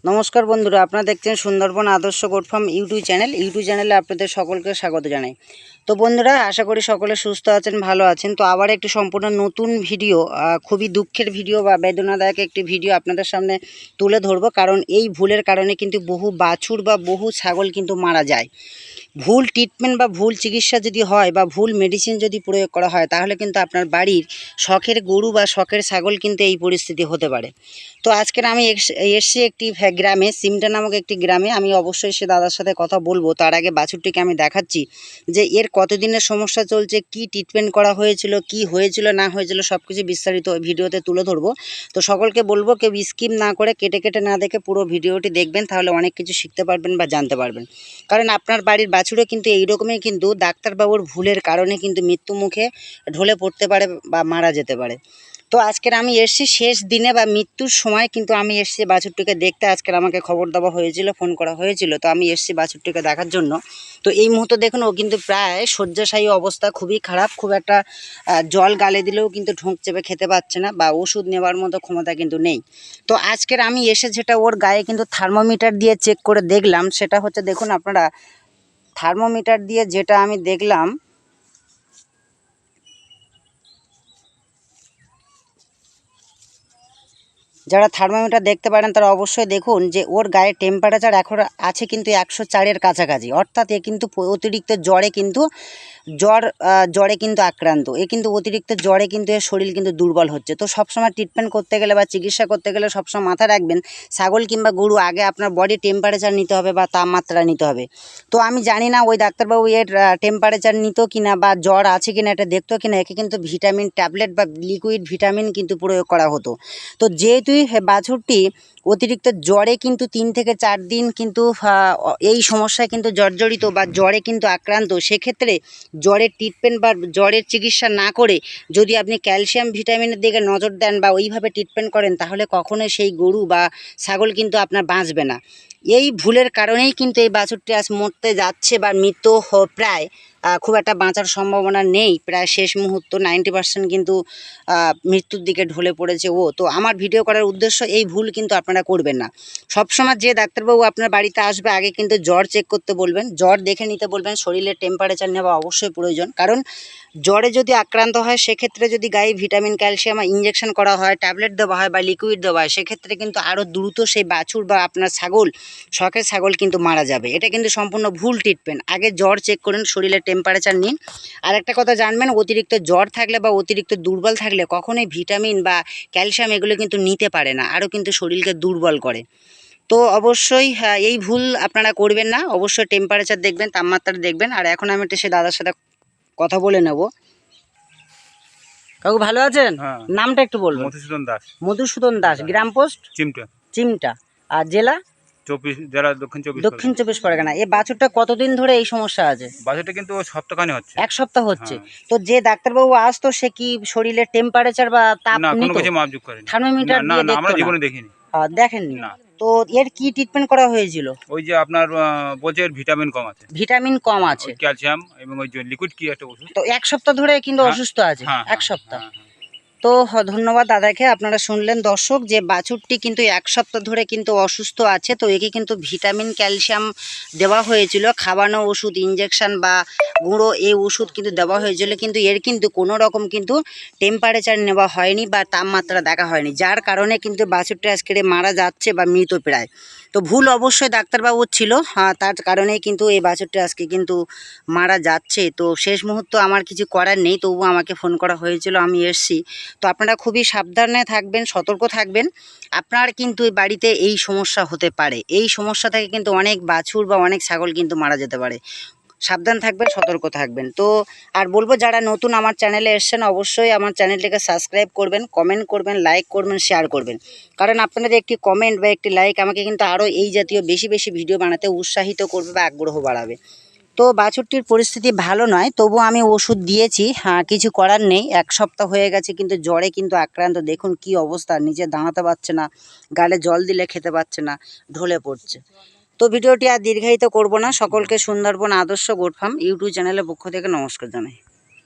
নমস্কার বন্ধুরা, আপনারা দেখছেন সুন্দরবন আদর্শ গোট ফার্ম ইউটিউব চ্যানেলে আপনাদের সকলকে স্বাগত জানাই। তো বন্ধুরা, আশা করি সকলে সুস্থ আছেন, ভালো আছেন। তো আবার একটি সম্পূর্ণ নতুন ভিডিও, খুবই দুঃখের ভিডিও বা বেদনাদায়ক একটি ভিডিও আপনাদের সামনে তুলে ধরবো। কারণ এই ভুলের কারণে কিন্তু বহু বাছুর বা বহু ছাগল কিন্তু মারা যায়। ভুল ট্রিটমেন্ট বা ভুল চিকিৎসা যদি হয় বা ভুল মেডিসিন যদি প্রয়োগ করা হয়, তাহলে কিন্তু আপনার বাড়ির শখের গরু বা শখের ছাগল কিন্তু এই পরিস্থিতি হতে পারে। তো আজকের আমি এসছি একটি গ্রামে, সিমটা নামক একটি গ্রামে। আমি অবশ্যই সে দাদার সাথে কথা বলবো। তার আগে বাছুরটিকে আমি দেখাচ্ছি যে এর কতদিনের সমস্যা চলছে, কি ট্রিটমেন্ট করা হয়েছিল, কি হয়েছিল না হয়েছিল, সব কিছু বিস্তারিত ভিডিওতে তুলে ধরবো। তো সকলকে বলবো কেউ স্কিপ না করে, কেটে না দেখে পুরো ভিডিওটি দেখবেন, তাহলে অনেক কিছু শিখতে পারবেন বা জানতে পারবেন। কারণ আপনার বাড়ির বাছুরও কিন্তু এইরকমই কিন্তু ডাক্তারবাবুর ভুলের কারণে কিন্তু মৃত্যু মুখে ঢলে পড়তে পারে বা মারা যেতে পারে। তো আজকের আমি এসেছি শেষ দিনে বা মৃত্যুর সময় কিন্তু আমি এসেছি বাছুরটিকে দেখতে। আজকের আমাকে খবর দেওয়া হয়েছিল, ফোন করা হয়েছিল, তো আমি এসেছি বাছুরটিকে দেখার জন্য। তো এই মুহূর্তে দেখুন, ও কিন্তু প্রায় শয্যাশায়ী অবস্থা, খুবই খারাপ। খুব একটা জল গালে দিলেও কিন্তু ঢোক চেপে খেতে পাচ্ছে না বা ওষুধ নেওয়ার মতো ক্ষমতা কিন্তু নেই। তো আজকের আমি এসে যেটা ওর গায়ে কিন্তু থার্মোমিটার দিয়ে চেক করে দেখলাম, সেটা হচ্ছে দেখুন আপনারা, থার্মোমিটার দিয়ে যেটা আমি দেখলাম, যারা থার্মোমিটার দেখতে পারেন তারা অবশ্যই দেখুন যে ওর গায়ে টেম্পারেচার এখন আছে কিন্তু 104-এর কাছাকাছি। অর্থাৎ এ কিন্তু অতিরিক্ত জ্বরে কিন্তু আক্রান্ত। এ কিন্তু অতিরিক্ত জ্বরে কিন্তু এর শরীর কিন্তু দুর্বল হচ্ছে। তো সবসময় ট্রিটমেন্ট করতে গেলে বা চিকিৎসা করতে গেলে সবসময় মাথায় রাখবেন, ছাগল কিংবা গরু আগে আপনার বডি টেম্পারেচার নিতে হবে বা তাপমাত্রা নিতে হবে। তো আমি জানি না ওই ডাক্তারবাবু এর টেম্পারেচার নিত কিনা বা জ্বর আছে কিনা এটা দেখতো কিনা। একে কিন্তু ভিটামিন ট্যাবলেট বা লিকুইড ভিটামিন কিন্তু প্রয়োগ করা হতো। তো যেহেতুই বাছুরটি অতিরিক্ত জ্বরে কিন্তু 3 থেকে 4 দিন কিন্তু এই সমস্যায় কিন্তু জর্জরিত বা জ্বরে কিন্তু আক্রান্ত, সেক্ষেত্রে জ্বরের ট্রিটমেন্ট বা জ্বরের চিকিৎসা না করে যদি আপনি ক্যালসিয়াম ভিটামিনের দিকে নজর দেন বা ওইভাবে ট্রিটমেন্ট করেন, তাহলে কখনোই সেই গরু বা ছাগল কিন্তু আপনার বাঁচবে না। এই ভুলের কারণেই কিন্তু এই বাছুরটি আজ মরতে যাচ্ছে বা মৃত প্রায়, খুব একটা বাঁচার সম্ভাবনা নেই। প্রায় শেষ মুহূর্ত 90% কিন্তু মৃত্যুর দিকে ঢলে পড়েছে ও। তো আমার ভিডিও করার উদ্দেশ্য, এই ভুল কিন্তু আপনারা করবেন না। সবসময় যে ডাক্তারবাবু আপনার বাড়িতে আসবে আগে কিন্তু জ্বর চেক করতে বলবেন, জ্বর দেখে নিতে বলবেন, শরীরের টেম্পারেচার নেওয়া অবশ্যই প্রয়োজন। কারণ জ্বরে যদি আক্রান্ত হয়, সেক্ষেত্রে যদি গায়ে ভিটামিন ক্যালসিয়াম ইঞ্জেকশন করা হয়, ট্যাবলেট দেওয়া হয় বা লিকুইড দেওয়া হয়, সেক্ষেত্রে কিন্তু আরও দ্রুত সেই বাছুর বা আপনার ছাগল, শখের ছাগল কিন্তু মারা যাবে। এটা কিন্তু সম্পূর্ণ ভুল ট্রিটমেন্ট। আগে জ্বর চেক করুন, শরীরের টেম্পারেচার নিন। আর একটা কথা জানবেন, অতিরিক্ত জ্বর থাকলে বা অতিরিক্ত দুর্বল থাকলে কখনোই ভিটামিন বা ক্যালসিয়াম এগুলো কিন্তু নিতে পারে না, আরও কিন্তু শরীরকে দুর্বল করে। তো অবশ্যই এই ভুল আপনারা করবেন না। অবশ্যই টেম্পারেচার দেখবেন, তাপমাত্রা দেখবেন। আর এখন আমি একটু সে দাদার সাথে কথা বলে নেব। কাকু ভালো আছেন? হ্যাঁ। নামটা একটু বলবেন। মধুসূদন দাস। মধুসূদন দাস, গ্রাম পোস্ট চিমটা। চিমটা, আর জেলা জেলা দক্ষিণ চব্বিশ পরগনা। এই বাছুরটা কতদিন ধরে এই সমস্যা আছে? বাজেটটা কিন্তু সপ্তাহখানি হচ্ছে। 1 সপ্তাহ হচ্ছে। হ্যাঁ। তো যে ডাক্তারবাবু আসতো সে কি শরীরের টেম্পারেচার বা তাপ না, কোনো নিত? কিছু মাপজোক করেনি। থার্মোমিটার না দিয়ে না, দেখতো আমরা না? জীবনে দেখিনি। দেখেননি? না। তো এর কি ট্রিটমেন্ট করা হয়েছিল? ওই যে আপনার বলছে এর ভিটামিন কম আছে। ভিটামিন কম হ্যাঁ, আছে। ওই ক্যালসিয়াম এবং ওই যে লিকুইড কি একটা ওষুধ। তো 1 সপ্তাহ ধরে কিন্তু হ্যাঁ অসুস্থ আছে। হ্যাঁ 1 হ্যাঁ সপ্তাহ। হ্যাঁ হ্যাঁ। তো ধন্যবাদ দাদাকে। আপনারা শুনলেন দর্শক যে বাছুরটি কিন্তু 1 সপ্তাহ ধরে কিন্তু অসুস্থ আছে। তো একে কিন্তু ভিটামিন ক্যালসিয়াম দেওয়া হয়েছিল, খাওয়ানো ওষুধ, ইঞ্জেকশন বা গুঁড়ো এই ওষুধ কিন্তু দেওয়া হয়েছিল, কিন্তু এর কিন্তু কোনো রকম কিন্তু টেম্পারেচার নেওয়া হয়নি বা তাপমাত্রা দেখা হয়নি, যার কারণে কিন্তু বাছুরটি আজকে মারা যাচ্ছে বা মৃত প্রায়। তো ভুল অবশ্যই ডাক্তারবাবুর ছিল, তার কারণেই কিন্তু এই বাছুরটি আজকে কিন্তু মারা যাচ্ছে। তো শেষ মুহূর্ত আমার কিছু করার নেই, তবুও আমাকে ফোন করা হয়েছিল, আমি এসেছি। তো আপনারা খুবই সাবধানে থাকবেন, সতর্ক থাকবেন। আপনার কিন্তু এই বাড়িতে এই সমস্যা হতে পারে, এই সমস্যা থেকে কিন্তু অনেক বাছুর বা অনেক ছাগল কিন্তু মারা যেতে পারে। সাবধান থাকবেন, সতর্ক থাকবেন। তো আর বলবো, যারা নতুন আমার চ্যানেলে এসছেন অবশ্যই আমার চ্যানেলটিকে সাবস্ক্রাইব করবেন, কমেন্ট করবেন, লাইক করবেন, শেয়ার করবেন। কারণ আপনাদের একটি কমেন্ট বা একটি লাইক আমাকে কিন্তু আরও এই জাতীয় বেশি বেশি ভিডিও বানাতে উৎসাহিত করবে বা আগ্রহ বাড়াবে। তো বাছুরটির পরিস্থিতি ভালো নয়, তবু আমি ওষুধ দিয়েছি, কিছু করার নেই। 1 সপ্তাহ হয়ে গেছে কিন্তু জ্বরে কিন্তু আক্রান্ত। দেখুন কি অবস্থা, নিজে দাঁড়াতে পারছে না, গালে জল দিলে খেতে পারছে না, ঢলে পড়ছে। তো ভিডিওটি আর দীর্ঘায়িত করব না। সকলকে সুন্দরবন আদর্শ গোট ফার্ম ইউটিউব চ্যানেলের পক্ষ থেকে নমস্কার জানাই।